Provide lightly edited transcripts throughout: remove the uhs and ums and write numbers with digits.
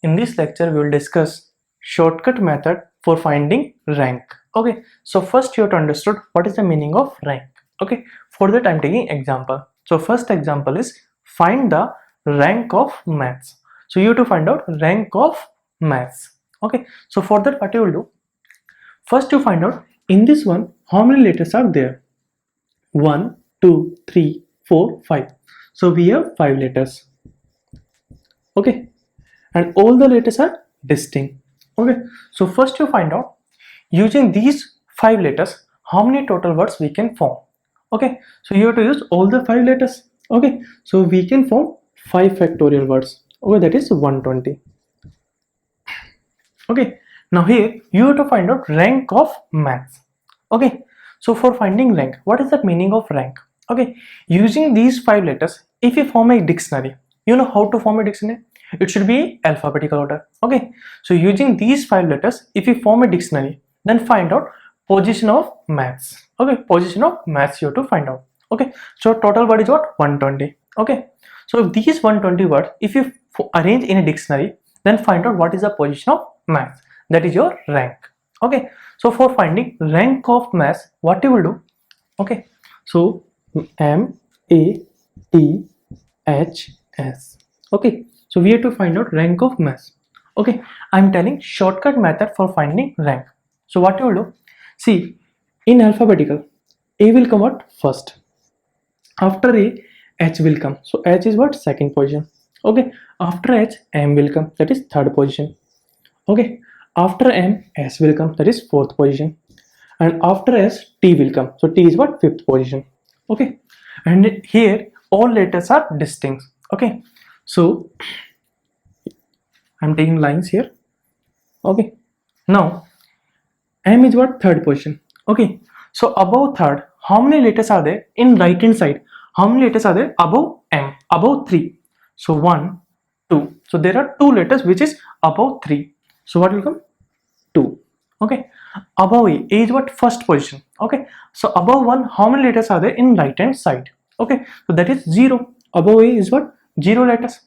In this lecture, we will discuss shortcut method for finding rank. Okay, so first you have to understand what is the meaning of rank. Okay, for that I'm taking example. So first example is find the rank of maths. So you have to find out rank of maths. Okay, so for that what you will do? First you find out in this one how many letters are there. 1, 2, 3, 4, 5. So we have 5 letters. Okay, and all the letters are distinct. Okay, so first you find out using these 5 letters how many total words we can form. Okay, so you have to use all the 5 letters. Okay, so we can form 5 factorial words. Okay, that is 120. Okay, now here you have to find out rank of maths. Okay, so for finding rank, what is the meaning of rank? Okay, using these 5 letters, if you form a dictionary, you know how to form a dictionary? It should be alphabetical order. Okay, so using these 5 letters, if you form a dictionary, then find out position of maths. Okay, position of maths you have to find out. Okay, so total word is what? 120. Okay, so these 120 words, if you arrange in a dictionary, then find out what is the position of maths. That is your rank. Okay, so for finding rank of maths, what you will do? Okay, so MATHS. Okay, so we have to find out rank of maths. Okay, I'm telling shortcut method for finding rank. So what you will do? See, in alphabetical, A will come out first. After A, H will come. So H is what? Second position. Okay, after H, M will come. That is third position. Okay, after M, S will come. That is fourth position. And after S, T will come. So T is what? Fifth position. Okay, and here all letters are distinct. Okay, so I'm taking lines here. Okay, now M is what? Third position. Okay, so above third, how many letters are there in right hand side? How many letters are there above M? Above 3. So 1, 2. So there are 2 letters which is above 3. So what will come? 2. Okay, above A is what? First position. Okay, so above 1, how many letters are there in right hand side? Okay, so that is 0. Above A is what? 0 letters.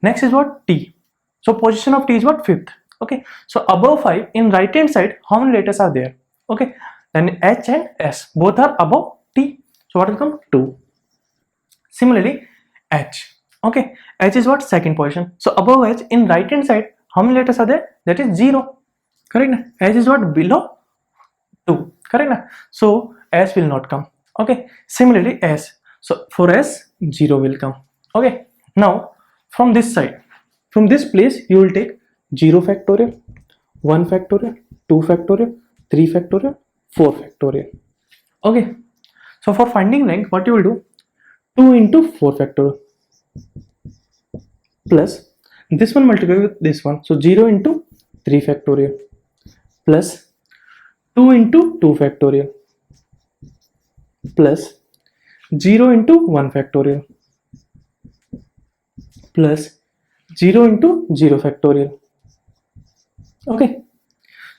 Next is what? T. So position of T is what? Fifth. Okay, so above 5 in right hand side, how many letters are there? Okay, then H and S both are above T. So what will come? 2. Similarly, H. Okay, H is what? Second position. So above H in right hand side, how many letters are there? That is 0. Correct na? H is what? Below 2. Correct na? So S will not come. Okay, similarly S. So for S, 0 will come. Okay, now from this side, from this place you will take 0 factorial, 1 factorial, 2 factorial, 3 factorial, 4 factorial. Okay, so for finding rank, what you will do? 2 into 4 factorial plus this one multiplied with this one. So 0 into 3 factorial plus 2 into 2 factorial plus 0 into 1 factorial plus 0 into 0 factorial. Okay,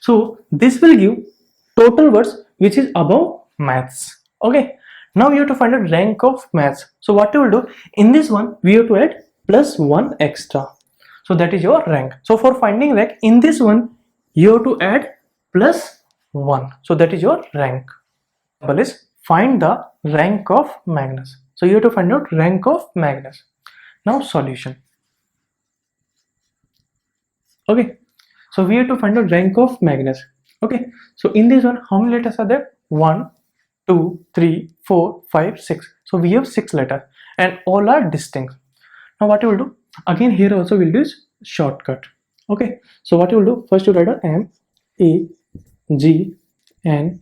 so this will give total words which is above maths. Okay, now you have to find out rank of maths. So what you will do in this one, we have to add plus 1 extra. So that is your rank. So for finding rank in this one, you have to add plus 1. So that is your rank. Example is find the rank of Magnus. So you have to find out rank of Magnus. Now solution. Okay, so we have to find out rank of Magnus. Okay, so in this one, how many letters are there? 1, 2, 3, 4, 5, 6. So we have 6 letters and all are distinct. Now what you will do? Again here also we'll do shortcut. Okay, so what you will do? First you write M, A, G, N,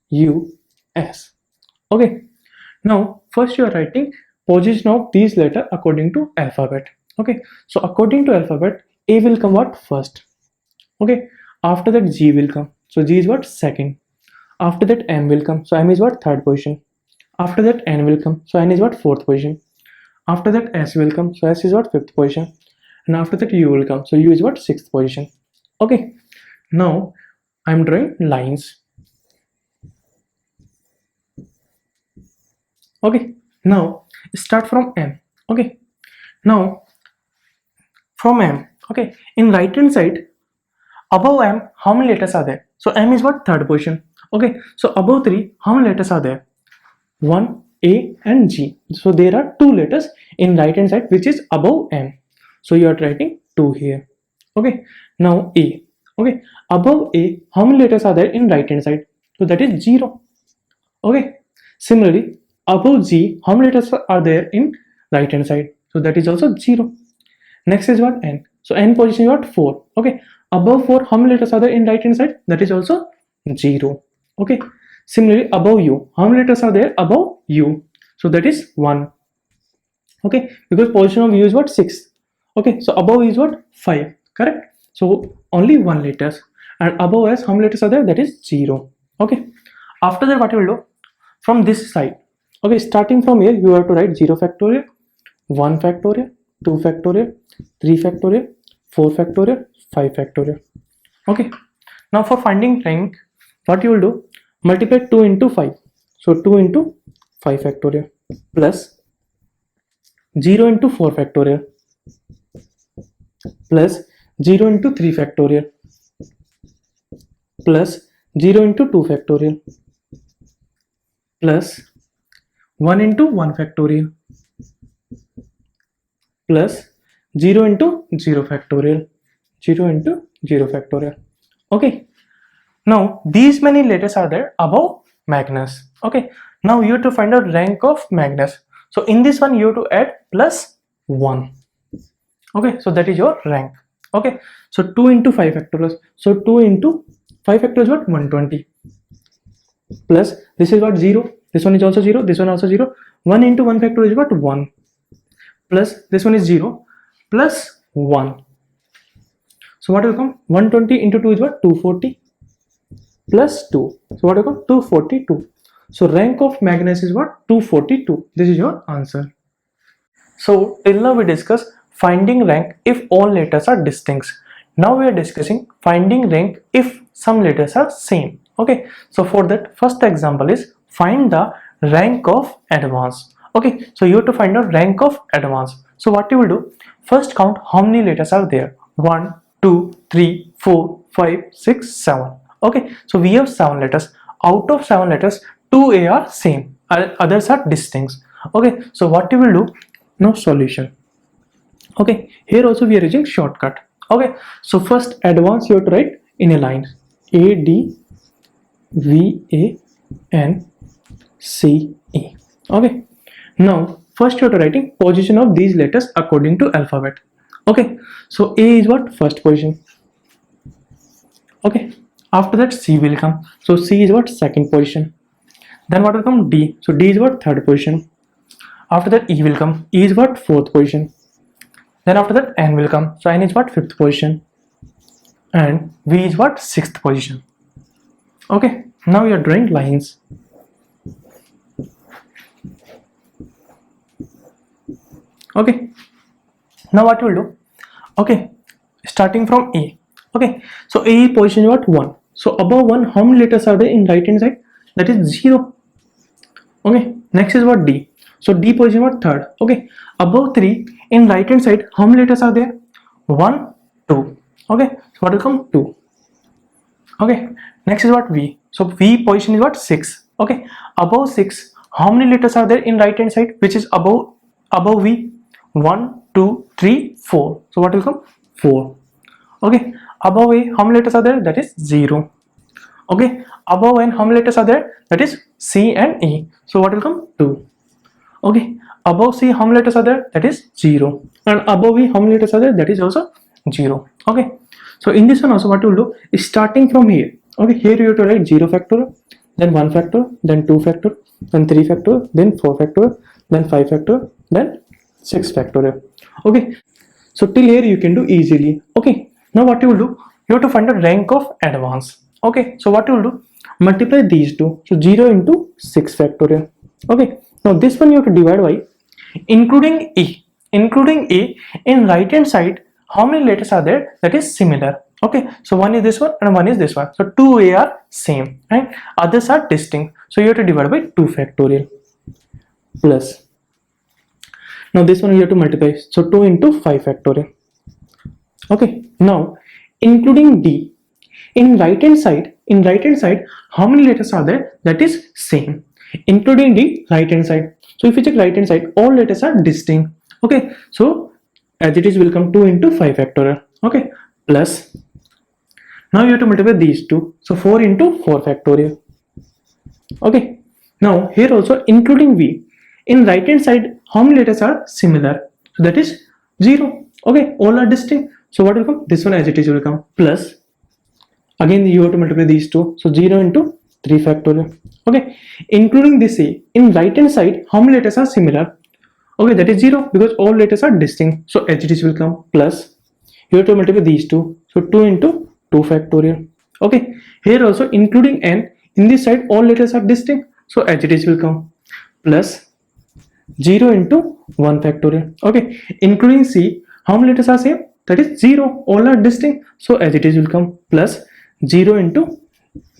U, S. Okay, now first you are writing position of these letters according to alphabet. Okay, so according to alphabet, A will come what? First. Okay, after that G will come. So G is what? Second. After that M will come. So M is what? Third position. After that N will come. So N is what? Fourth position. After that S will come. So S is what? Fifth position. And after that U will come. So U is what? Sixth position. Okay, now I'm drawing lines. Okay, now start from M. Okay, now from M, Okay, in right hand side, above m, how many letters are there? So m is what? Third position. Okay, so above 3, how many letters are there? 1, A and G. So there are 2 letters in right hand side which is above M. So you are writing 2 here. Okay, now A. Okay, above A, how many letters are there in right hand side? So that is 0. Okay, similarly, above G, how many letters are there in right hand side? So that is also 0. Next is what? N. So N position is what? 4. Okay, above 4, how many letters are there in right hand side? That is also 0. Okay, similarly above U, how many letters are there above U? So that is 1. Okay, because position of U is what? 6. Okay, so above is what? 5. Correct. So only 1 letters, and above S, how many letters are there? That is 0. Okay, after that what you will do from this side? Okay, starting from here you have to write 0 factorial, 1 factorial, 2 factorial, 3 factorial, 4 factorial, 5 factorial. Okay, now for finding rank, what you will do? Multiply 2 into 5. So 2 into 5 factorial plus 0 into 4 factorial plus 0 into 3 factorial plus 0 into 2 factorial plus 1 into 1 factorial plus 0 into 0 factorial, 0 into 0 factorial. Okay, now these many letters are there above Magnus. Okay, now you have to find out rank of Magnus. So in this one you have to add plus 1. Okay, so that is your rank. Okay, so 2 into 5 factorial. So 2 into 5 factorial is what? 120 plus this is what? 0. This one is also 0. This one also 0. 1 into 1 factorial is what? 1 plus this one is 0 plus 1. So what will come? 120 into 2 is what? 240 plus 2. So what will come? 242. So rank of Magnus is what? 242. This is your answer. So till now we discussed finding rank if all letters are distinct. Now we are discussing finding rank if some letters are same. Okay, so for that first example is find the rank of advanced. Okay, so you have to find out rank of advanced. So what you will do? First count how many letters are there. 1, 2, 3, 4, 5, 6, 7. Okay, so we have 7 letters. Out of 7 letters, 2A are same, others are distinct. Okay, so what you will do? Now solution. Okay, here also we are using shortcut. Okay, so first advance you have to write in a line A D V A N C E. Okay, now first you have to writing position of these letters according to alphabet. Okay, so A is what? First position. Okay, after that C will come. So C is what? Second position. Then what will come? D. So D is what? Third position. After that E will come. E is what? Fourth position. Then after that N will come. So N is what? Fifth position. And V is what? Sixth position. Okay, now you are drawing lines. Okay, now what you will do? Okay, starting from A. Okay, so A position is what? 1. So above 1, how many letters are there in right hand side? That is 0. Okay, next is what? D. So D position what? Third. Okay, above 3 in right hand side, how many letters are there? 1, 2. Okay, so what will come? 2. Okay, next is what? V. So V position is what? 6. Okay, above 6, how many letters are there in right hand side which is above V? 1, 2, 3, 4. So what will come? 4. Okay, above A, how many letters are there? That is 0. Okay, above N, how many letters are there? That is C and E. So what will come? 2. Okay, above C, how many letters are there? That is 0. And above E, how many letters are there? That is also 0. Okay, so in this one also what you will do is starting from here. Okay, here you have to write 0 factorial, then 1 factorial, then 2 factorial, then 3 factorial, then 4 factorial, then 5 factorial, then 6 factorial. Okay, so till here you can do easily. Okay, now what you will do? You have to find the rank of advance. Okay, so what you will do? Multiply these two. So 0 into 6 factorial. Okay, now this one you have to divide by including E. Including A in right hand side, how many letters are there? That is similar. Okay, so one is this one and one is this one. So 2A are same, right? Others are distinct. So you have to divide by 2 factorial plus. Now this one you have to multiply. So 2 into 5 factorial Okay, now including D. In right hand side, how many letters are there? That is same. Including the right hand side. So if you check right hand side, all letters are distinct. Okay, so as it is will come 2 into 5 factorial. Okay, plus now you have to multiply these two. So 4 into 4 factorial. Okay, now here also including V. In right hand side, how many letters are similar? So that is 0. Okay, all are distinct. So what will come? This one as it is will come plus. Again you have to multiply these two. So 0 into 3 factorial. Okay, including this A. In right hand side, how many letters are similar? Okay, that is 0 because all letters are distinct. So as it is will come plus. You have to multiply these two. So 2 into 2 factorial. Okay, here also including N. In this side, all letters are distinct. So as it is will come plus 0 into 1 factorial. Okay, including C, how many letters are same? That is 0. All are distinct. So as it is will come plus 0 into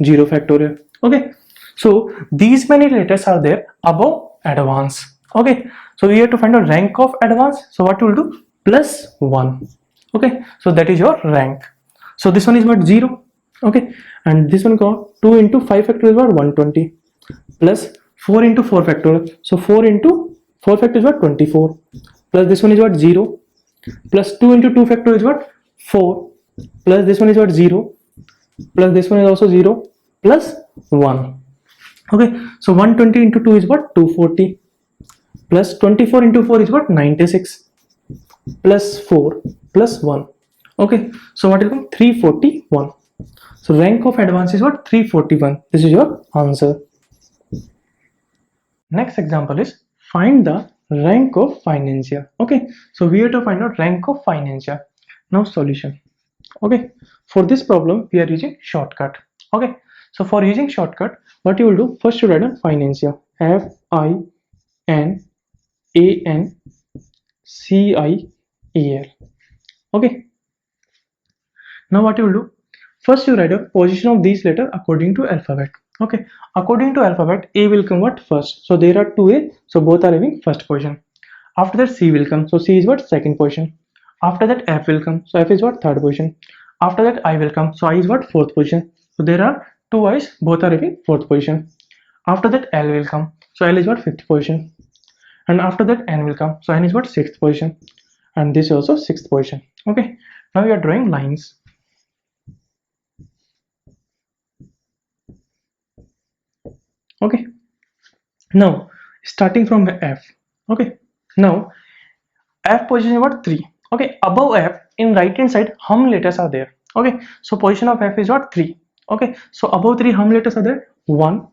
0 factorial. Okay, so these many letters are there above advance. Okay, so we have to find a rank of advance. So what you will do? Plus 1. Okay, so that is your rank. So this one is what? 0. Okay, and this one go 2 into 5 factorial is what? 120 plus 4 into 4 factorial. So 4 into 4 factorial is what? 24 plus this one is what? 0 plus 2 into 2 factorial is what? 4 plus this one is what? 0 plus this one is also 0 plus 1. Okay, so 120 into 2 is what? 240 plus 24 into 4 is what? 96 plus 4 plus 1. Okay, so what will come? 341. So rank of advance is what? 341. This is your answer. Next example is find the rank of financier. Okay, so we have to find out rank of financier. Now solution. Okay, for this problem we are using shortcut. Okay, so for using shortcut, what you will do? First you write a financier. FINANCIEL. Okay, now what you will do? First you write a position of these letters according to alphabet. Okay, according to alphabet, A will come what? First. So there are two A, so both are having first position. After that C will come, so C is what? Second position. After that F will come, so F is what? Third position. After that I will come, so I is what? Fourth position. So there are two I's, both are having fourth position. After that L will come, so L is what? Fifth position. And after that N will come, so N is what? Sixth position. And this is also sixth position. Okay, now we are drawing lines. Okay, now starting from F. Okay, now F position is what? 3. Okay, above F in right hand side, how many letters are there? Okay, so position of F is what? 3. Okay, so above 3, how many letters are there? 1,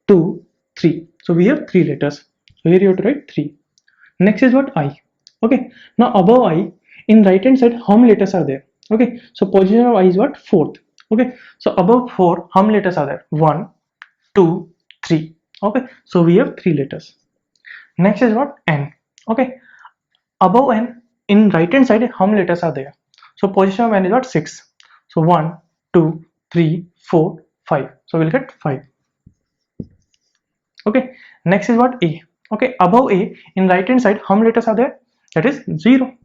2, 3. So we have 3 letters. So here you have to write 3. Next is what? I. Okay, now above I in right hand side, how many letters are there? Okay, so position of I is what? 4th. Okay, so above 4, how many letters are there? 1, 2, 3. Okay, so we have 3 letters. Next is what? N. Okay, above N in right hand side, how many letters are there? So position of N is what? 6. So 1, 2, 3, 4, 5. So we'll get 5. Okay, next is what? A. Okay, above A in right hand side, how many letters are there? That is 0.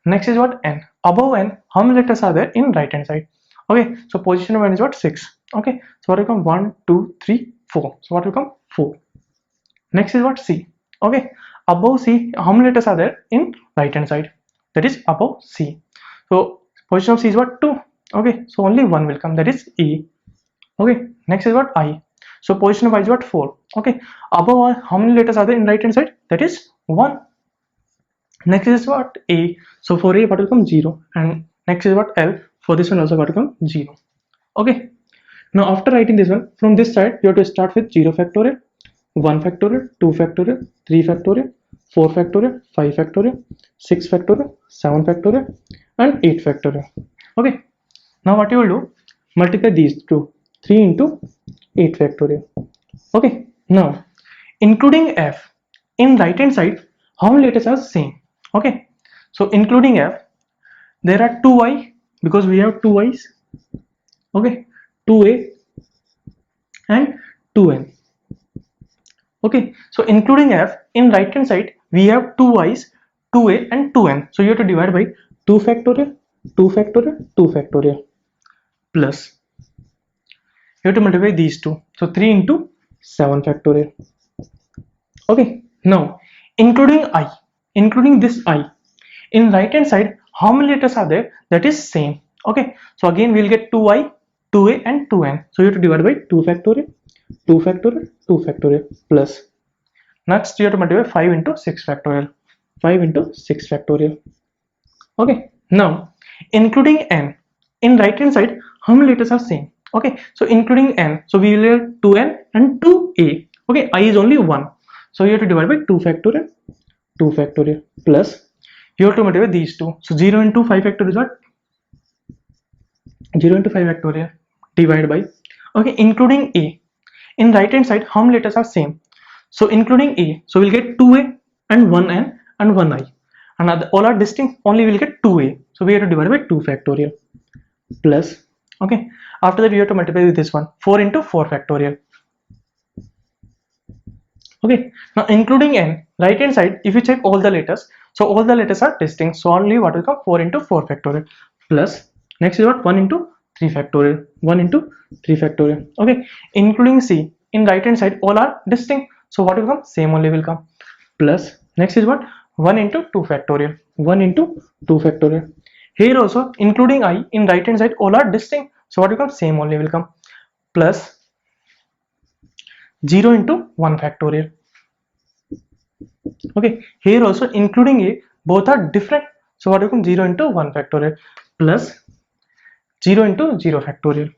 Next is what? N. Above N, how many letters are there in right hand side? Okay, so position of N is what? 6. Okay, so what will come? 1, 2, 3, 4. So what will come? 4. Next is what? C. Okay, above C, how many letters are there in right hand side? That is above C. So position of C is what? 2. Okay, so only one will come, that is E. Okay, next is what? I. So position of I is what? 4. Okay, above I, how many letters are there in right hand side? That is 1. Next is what? A. So for A, what will come? 0. And next is what? L. For this one also what will come? 0. Okay, now after writing this one, from this side you have to start with 0 factorial, 1 factorial, 2 factorial, 3 factorial, 4 factorial, 5 factorial, 6 factorial, 7 factorial, and 8 factorial. Okay, now what you will do? Multiply these two. 3 into 8 factorial. Okay, now including F in right hand side, how many letters are same? Okay, so including F, there are 2i because we have 2 i's. Okay, 2a and 2n. Okay, so including F in right hand side, we have 2i's, 2a and 2n. So you have to divide by 2 factorial 2 factorial, 2 factorial plus you have to multiply these two, so 3 into 7 factorial. Okay, now including this I, in right hand side how many letters are there? That is same. Okay, so again we'll get 2i, 2a and 2n, so you have to divide by 2 factorial, 2 factorial, 2 factorial plus next you have to multiply 5 into 6 factorial, 5 into 6 factorial. Okay, now including n, in right hand side how many letters are same? Okay, so including n, so we will have 2n and 2a. Okay, I is only 1, so you have to divide by 2 factorial, 2 factorial plus you have to multiply these two, so 0 into 5 factorial is what? 0 into 5 factorial divided by, okay, including a, in right hand side how many letters are same? So including a, so we'll get 2a and 1n and 1i, and all are distinct, only we'll get 2a, so we have to divide by 2 factorial plus, okay, after that we have to multiply with this one, 4 into 4 factorial. Okay, now including n, right hand side if you check all the letters, so all the letters are distinct, so only what will come, 4 into 4 factorial plus next is what, 1 into 3 factorial, 1 into 3 factorial. Okay, including c, in right hand side all are distinct, so what will come, same only will come plus next is what, 1 into 2 factorial, 1 into 2 factorial. Here also including I, in right hand side all are distinct, so what will come, same only will come plus 0 into 1 factorial. Okay, here also including a, both are different, so what will come, 0 into 1 factorial plus 0 into 0 factorial.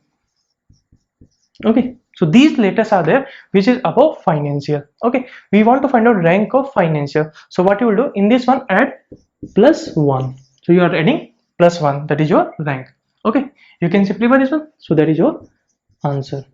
Okay, so these letters are there which is above financial. Okay, we want to find out rank of financial, so what you will do, in this one add plus 1, so you are adding plus 1, that is your rank. Okay, you can simplify this one, so that is your answer.